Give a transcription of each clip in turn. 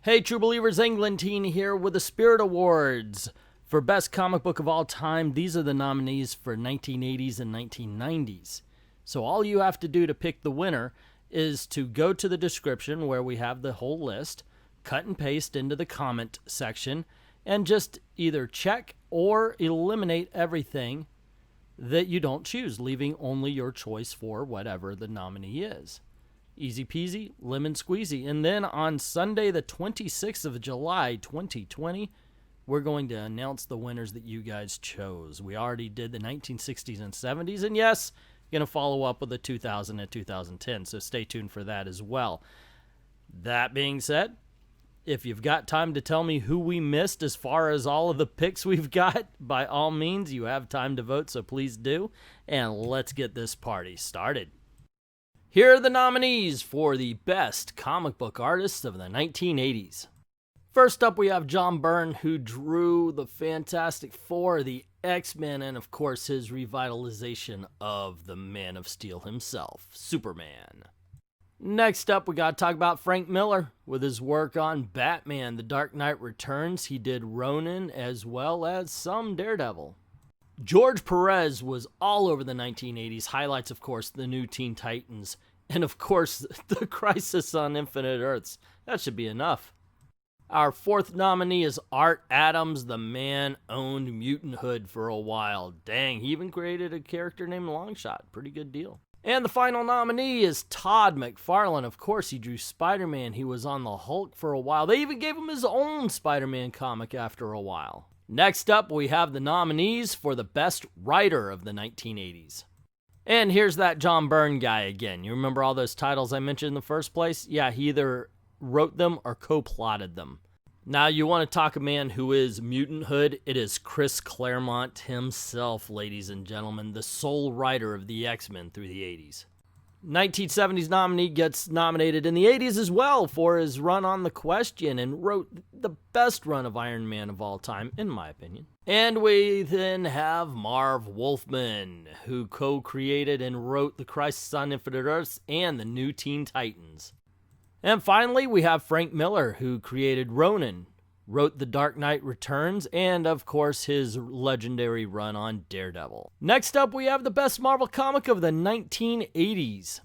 Hey, True Believers, Englentine here with the Spirit Awards. For Best Comic Book of All Time, these are the nominees for 1980s and 1990s. So all you have to do to pick the winner is to go to the description where we have the whole list, cut and paste into the comment section, and just either check or eliminate everything that you don't choose, leaving only your choice for whatever the nominee is. Easy peasy, lemon squeezy. And then on Sunday, the 26th of July, 2020, we're going to announce the winners that you guys chose. We already did the 1960s and 70s, and yes, going to follow up with the 2000 and 2010, so stay tuned for that as well. That being said, if you've got time to tell me who we missed as far as all of the picks we've got, by all means, you have time to vote, so please do. And let's get this party started. Here are the nominees for the Best Comic Book Artists of the 1980s. First up, we have John Byrne, who drew the Fantastic Four, the X-Men, and of course his revitalization of the Man of Steel himself, Superman. Next up, we got to talk about Frank Miller with his work on Batman, The Dark Knight Returns. He did Ronin as well as some Daredevil. George Perez was all over the 1980s. Highlights, of course, the new Teen Titans. And, of course, the Crisis on Infinite Earths. That should be enough. Our fourth nominee is Art Adams. The man owned Mutant Hood for a while. Dang, he even created a character named Longshot. Pretty good deal. And the final nominee is Todd Mcfarlane. Of course, he drew Spider-Man. He was on the Hulk for a while. They even gave him his own Spider-Man comic after a while. Next up, we have the nominees for the Best Writer of the 1980s. And here's that John Byrne guy again. You remember all those titles I mentioned in the first place? Yeah, he either wrote them or co-plotted them. Now, you want to talk a man who is Mutant Hood? It is Chris Claremont himself, ladies and gentlemen, the sole writer of the X-Men through the 80s. 1970s nominee gets nominated in the 80s as well for his run on The Question and wrote the best run of Iron Man of all time, in my opinion. And we then have Marv Wolfman, who co-created and wrote The Crisis on Infinite Earths and the new Teen Titans. And finally, we have Frank Miller, who created Ronin, wrote The Dark Knight Returns, and of course his legendary run on Daredevil. Next up, we have the best Marvel comic of the 1980s.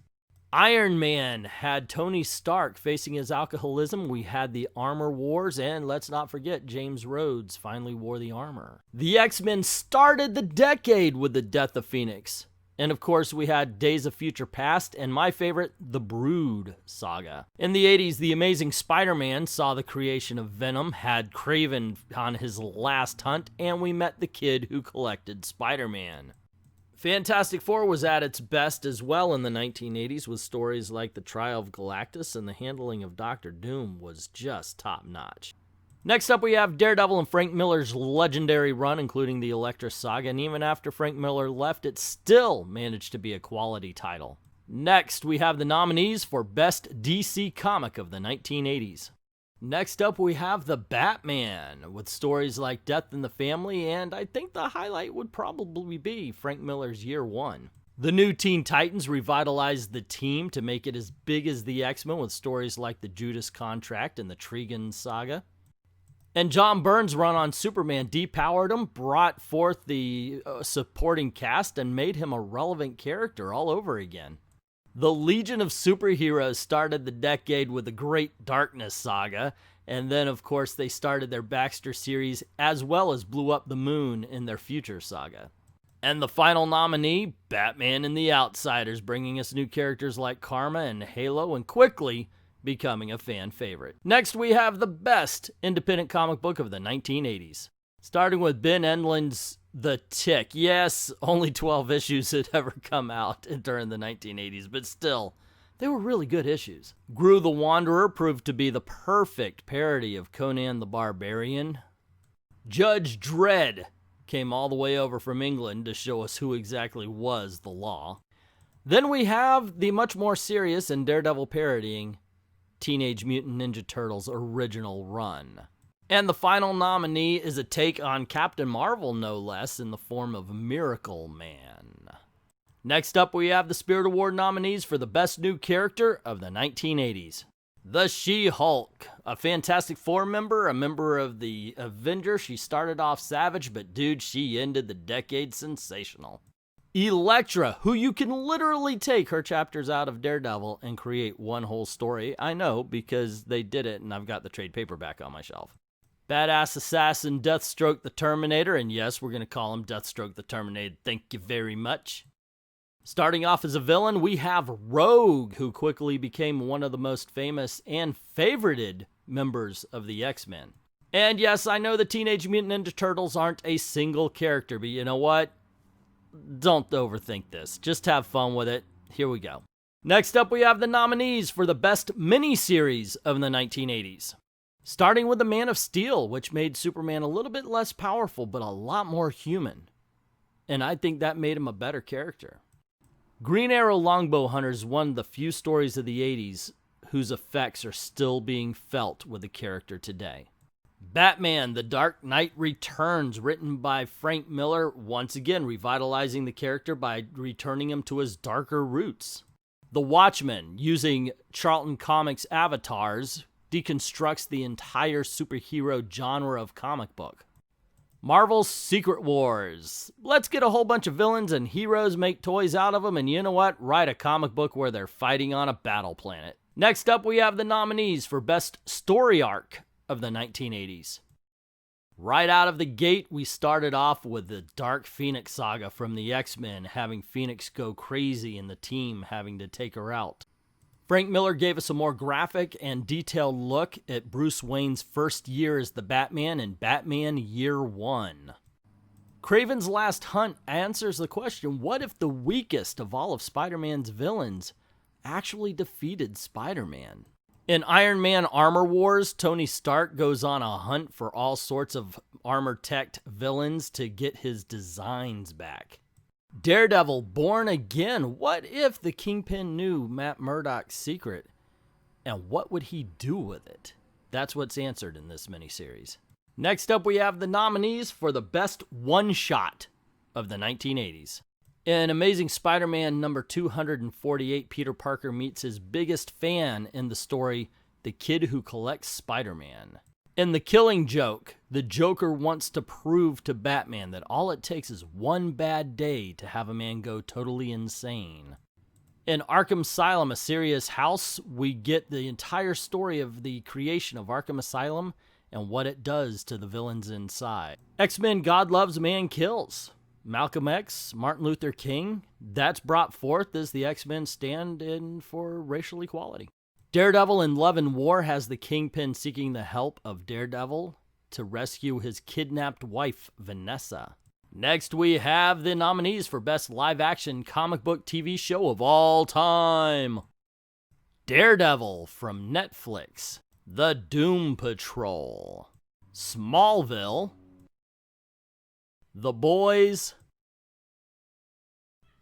Iron Man had Tony Stark facing his alcoholism. We had the Armor Wars, and let's not forget, James Rhodes finally wore the armor. The X-Men started the decade with the death of Phoenix. And of course, we had Days of Future Past, and my favorite, the Brood saga. In the 80s, The Amazing Spider-Man saw the creation of Venom, had Kraven on his last hunt, and we met the kid who collected Spider-Man. Fantastic Four was at its best as well in the 1980s, with stories like The Trial of Galactus, and the handling of Doctor Doom was just top-notch. Next up, we have Daredevil and Frank Miller's legendary run, including the Elektra saga, and even after Frank Miller left, it still managed to be a quality title. Next, we have the nominees for Best DC Comic of the 1980s. Next up, we have The Batman, with stories like Death in the Family, and I think the highlight would probably be Frank Miller's Year One. The new Teen Titans revitalized the team to make it as big as the X-Men, with stories like the Judas Contract and the Trigon saga. And John Byrne's run on Superman depowered him, brought forth the supporting cast, and made him a relevant character all over again. The Legion of Superheroes started the decade with the Great Darkness saga, and then, of course, they started their Baxter series as well as blew up the moon in their Future saga. And the final nominee, Batman and the Outsiders, bringing us new characters like Karma and Halo, and quickly becoming a fan favorite. Next, we have the best independent comic book of the 1980s. Starting with Ben Edlund's The Tick. Yes, only 12 issues had ever come out during the 1980s, but still, they were really good issues. Groo The Wanderer proved to be the perfect parody of Conan the Barbarian. Judge Dredd came all the way over from England to show us who exactly was the law. Then we have the much more serious and Daredevil parodying Teenage Mutant Ninja Turtles original run. And the final nominee is a take on Captain Marvel, no less, in the form of Miracle Man. Next up, we have the Spirit Award nominees for the Best New Character of the 1980s. The She-Hulk, a Fantastic Four member, a member of the Avengers. She started off savage, but dude, she ended the decade sensational. Elektra, who you can literally take her chapters out of Daredevil and create one whole story. I know, because they did it, and I've got the trade paperback on my shelf. Badass assassin Deathstroke the Terminator, and yes, we're going to call him Deathstroke the Terminator. Thank you very much. Starting off as a villain, we have Rogue, who quickly became one of the most famous and favorited members of the X-Men. And yes, I know the Teenage Mutant Ninja Turtles aren't a single character, but you know what? Don't overthink this. Just have fun with it. Here we go. Next up, we have the nominees for the best miniseries of the 1980s. Starting with the Man of Steel, which made Superman a little bit less powerful, but a lot more human. And I think that made him a better character. Green Arrow Longbow Hunter is one of the few stories of the 80s whose effects are still being felt with the character today. Batman, The Dark Knight Returns, written by Frank Miller, once again revitalizing the character by returning him to his darker roots. The Watchmen, using Charlton Comics avatars, deconstructs the entire superhero genre of comic book. Marvel's Secret Wars. Let's get a whole bunch of villains and heroes, make toys out of them, and you know what? Write a comic book where they're fighting on a battle planet. Next up, we have the nominees for Best Story Arc of the 1980s. Right out of the gate, we started off with the Dark Phoenix saga from the X-Men, having Phoenix go crazy and the team having to take her out. Frank Miller gave us a more graphic and detailed look at Bruce Wayne's first year as the Batman in Batman Year One. Kraven's Last Hunt answers the question, what if the weakest of all of Spider-Man's villains actually defeated Spider-Man? In Iron Man Armor Wars, Tony Stark goes on a hunt for all sorts of armor-teched villains to get his designs back. Daredevil, Born Again. What if the Kingpin knew Matt Murdock's secret? And what would he do with it? That's what's answered in this miniseries. Next up, we have the nominees for the best one-shot of the 1980s. In Amazing Spider-Man number 248, Peter Parker meets his biggest fan in the story, the kid who collects Spider-Man. In The Killing Joke, the Joker wants to prove to Batman that all it takes is one bad day to have a man go totally insane. In Arkham Asylum, A Serious House, we get the entire story of the creation of Arkham Asylum and what it does to the villains inside. X-Men God Loves, Man Kills. Malcolm X, Martin Luther King, that's brought forth as the X-Men stand in for racial equality. Daredevil in Love and War has the Kingpin seeking the help of Daredevil to rescue his kidnapped wife, Vanessa. Next, we have the nominees for Best Live-Action Comic Book TV Show of All Time. Daredevil from Netflix, The Doom Patrol, Smallville, The Boys,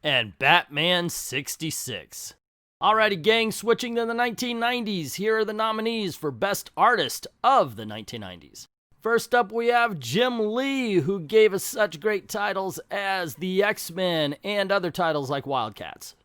and Batman 66. Alrighty, gang, switching to the 1990s. Here are the nominees for Best Artist of the 1990s. First up, we have Jim Lee, who gave us such great titles as The X-Men and other titles like Wildcats.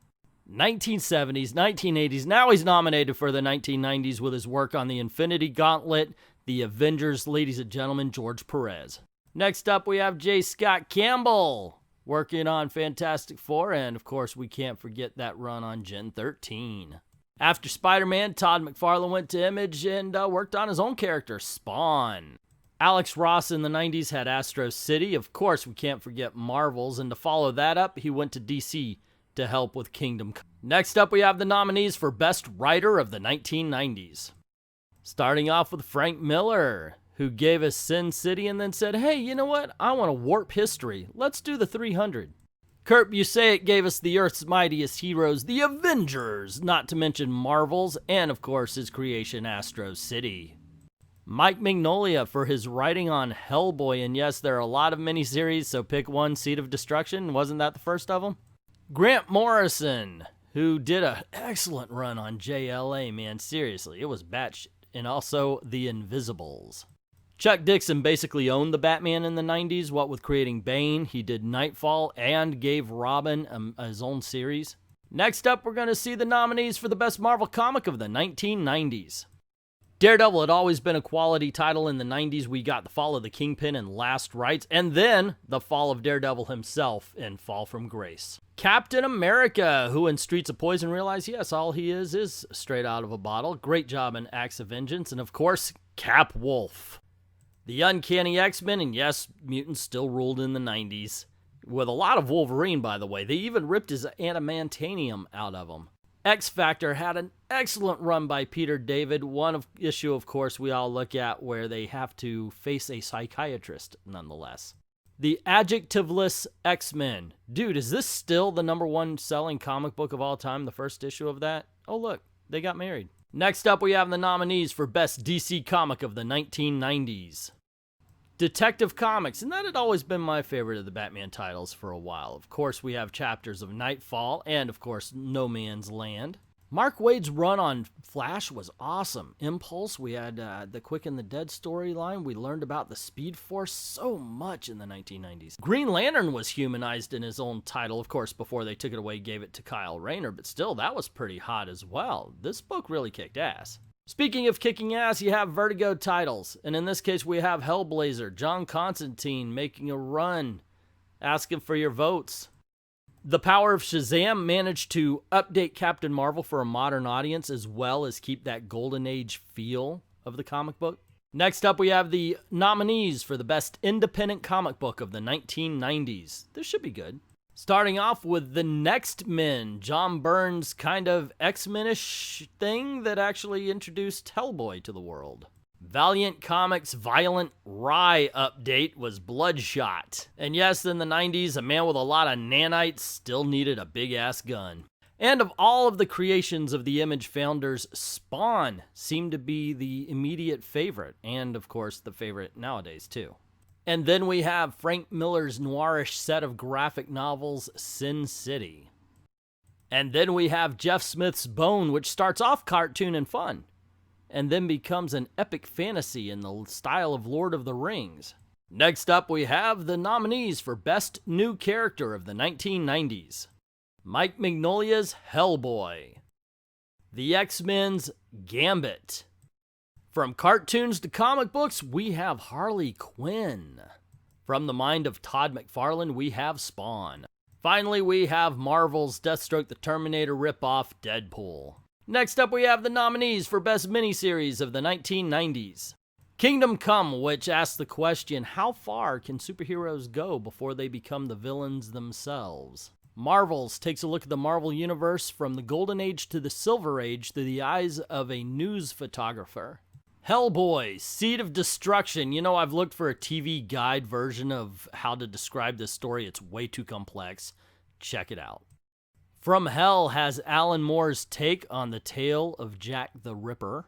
1970s, 1980s, now he's nominated for the 1990s with his work on the Infinity Gauntlet, The Avengers, ladies and gentlemen, George Perez. Next up, we have J. Scott Campbell, working on Fantastic Four, and of course, we can't forget that run on Gen 13. After Spider-Man, Todd Mcfarlane went to Image and worked on his own character, Spawn. Alex Ross in the 90s had Astro City. Of course, we can't forget Marvels, and to follow that up, he went to DC to help with Kingdom Come. Next up, we have the nominees for Best Writer of the 1990s. Starting off with Frank Miller, who gave us Sin City and then said, hey, you know what? I want to warp history. Let's do the 300. Kurt Busiek gave us the Earth's Mightiest Heroes, the Avengers, not to mention Marvels, and of course his creation, Astro City. Mike Mignola for his writing on Hellboy, and yes, there are a lot of miniseries, so pick one, Seed of Destruction. Wasn't that the first of them? Grant Morrison, who did an excellent run on JLA, man, seriously, it was batshit. And also The Invisibles. Chuck Dixon basically owned the Batman in the 90s, what with creating Bane. He did Nightfall and gave Robin his own series. Next up, we're going to see the nominees for the Best Marvel Comic of the 1990s. Daredevil had always been a quality title in the 90s. We got The Fall of the Kingpin and Last Rites, and then The Fall of Daredevil himself in Fall from Grace. Captain America, who in Streets of Poison realized, yes, all he is straight out of a bottle. Great job in Acts of Vengeance. And of course, Cap Wolf. The Uncanny X-Men, and yes, Mutant still ruled in the 90s. With a lot of Wolverine, by the way. They even ripped his adamantium out of him. X-Factor had an excellent run by Peter David. One issue, of course, we all look at where they have to face a psychiatrist, nonetheless. The Adjectiveless X-Men. Dude, is this still the #1 selling comic book of all time, the first issue of that? Oh, look, they got married. Next up, we have the nominees for Best DC Comic of the 1990s. Detective Comics, and that had always been my favorite of the Batman titles for a while. Of course, we have chapters of Nightfall and, of course, No Man's Land. Mark Waid's run on Flash was awesome. Impulse, we had the Quick and the Dead storyline. We learned about the Speed Force so much in the 1990s. Green Lantern was humanized in his own title, of course, before they took it away, gave it to Kyle Rayner, but still, that was pretty hot as well. This book really kicked ass. Speaking of kicking ass, you have Vertigo titles, and in this case we have Hellblazer, John Constantine making a run, asking for your votes. The Power of Shazam managed to update Captain Marvel for a modern audience as well as keep that golden age feel of the comic book. Next up we have the nominees for the Best Independent Comic Book of the 1990s. This should be good. Starting off with The Next Men, John Byrne's kind of X-Men-ish thing that actually introduced Hellboy to the world. Valiant Comics' Violent Rye update was Bloodshot. And yes, in the 90s, a man with a lot of nanites still needed a big-ass gun. And of all of the creations of the Image founders, Spawn seemed to be the immediate favorite, and of course the favorite nowadays too. And then we have Frank Miller's noirish set of graphic novels, Sin City. And then we have Jeff Smith's Bone, which starts off cartoon and fun, and then becomes an epic fantasy in the style of Lord of the Rings. Next up, we have the nominees for Best New Character of the 1990s. Mike Mignolia's Hellboy. The X-Men's Gambit. From cartoons to comic books, we have Harley Quinn. From the mind of Todd McFarlane, we have Spawn. Finally, we have Marvel's Deathstroke the Terminator ripoff, Deadpool. Next up, we have the nominees for Best Miniseries of the 1990s. Kingdom Come, which asks the question, how far can superheroes go before they become the villains themselves? Marvel's takes a look at the Marvel Universe from the Golden Age to the Silver Age through the eyes of a news photographer. Hellboy, Seed of Destruction. You know, I've looked for a TV guide version of how to describe this story. It's way too complex. Check it out. From Hell has Alan Moore's take on the tale of Jack the Ripper.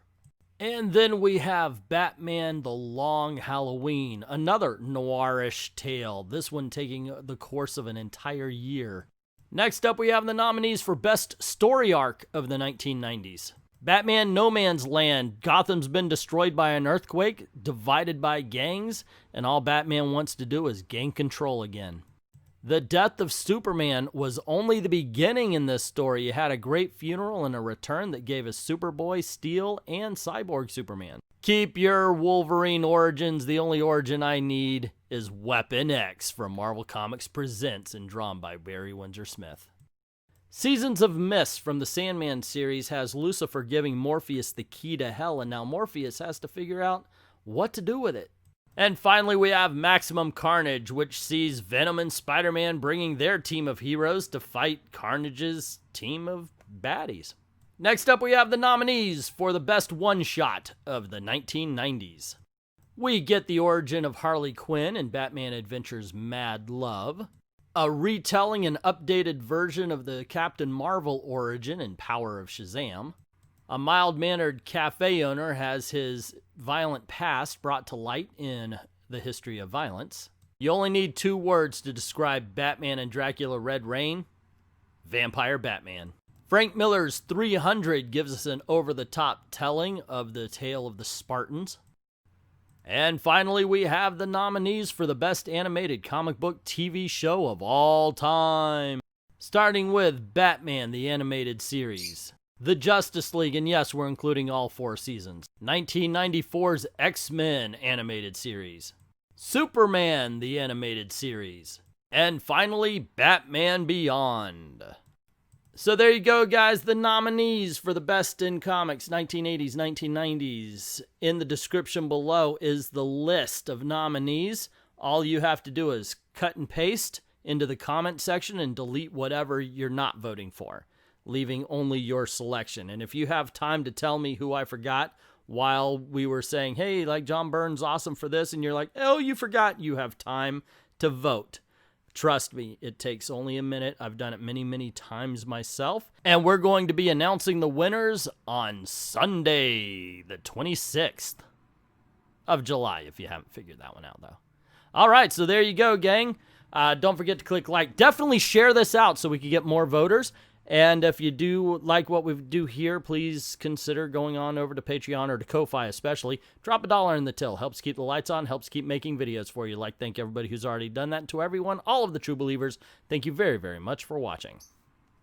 And then we have Batman The Long Halloween, another noirish tale, this one taking the course of an entire year. Next up, we have the nominees for Best Story Arc of the 1990s. Batman No Man's Land. Gotham's been destroyed by an earthquake, divided by gangs, and all Batman wants to do is gain control again. The death of Superman was only the beginning in this story. You had a great funeral and a return that gave us Superboy, Steel, and Cyborg Superman. Keep your Wolverine origins. The only origin I need is Weapon X from Marvel Comics Presents and drawn by Barry Windsor Smith. Seasons of Mist from the Sandman series has Lucifer giving Morpheus the key to hell, and now Morpheus has to figure out what to do with it. And finally, we have Maximum Carnage, which sees Venom and Spider-Man bringing their team of heroes to fight Carnage's team of baddies. Next up, we have the nominees for the Best One-Shot of the 1990s. We get the origin of Harley Quinn in Batman Adventures Mad Love, a retelling and updated version of the Captain Marvel origin in Power of Shazam. A mild-mannered cafe owner has his violent past brought to light in The History of Violence. You only need 2 words to describe Batman and Dracula Red Rain: Vampire Batman. Frank Miller's 300 gives us an over-the-top telling of the tale of the Spartans. And finally, we have the nominees for the Best Animated Comic Book TV Show of all time. Starting with Batman, the Animated Series. The Justice League, and yes, we're including all 4 seasons. 1994's X-Men animated series. Superman, the animated series. And finally, Batman Beyond. So there you go, guys, the nominees for the Best in Comics 1980s, 1990s. In the description below is the list of nominees. All you have to do is cut and paste into the comment section and delete whatever you're not voting for, leaving only your selection. And if you have time to tell me who I forgot while we were saying, hey, like John Byrne's awesome for this, and you're like, oh, you forgot, you have time to vote. Trust me, it takes only a minute. I've done it many, many times myself. And we're going to be announcing the winners on Sunday, the 26th of July, if you haven't figured that one out, though. All right, so there you go, gang. Don't forget to click like. Definitely share this out so we can get more voters. And if you do like what we do here, please consider going on over to Patreon or to Ko-Fi especially. Drop $1 in the till. Helps keep the lights on, helps keep making videos for you. Thank everybody who's already done that. And to everyone, all of the true believers, thank you very, very much for watching.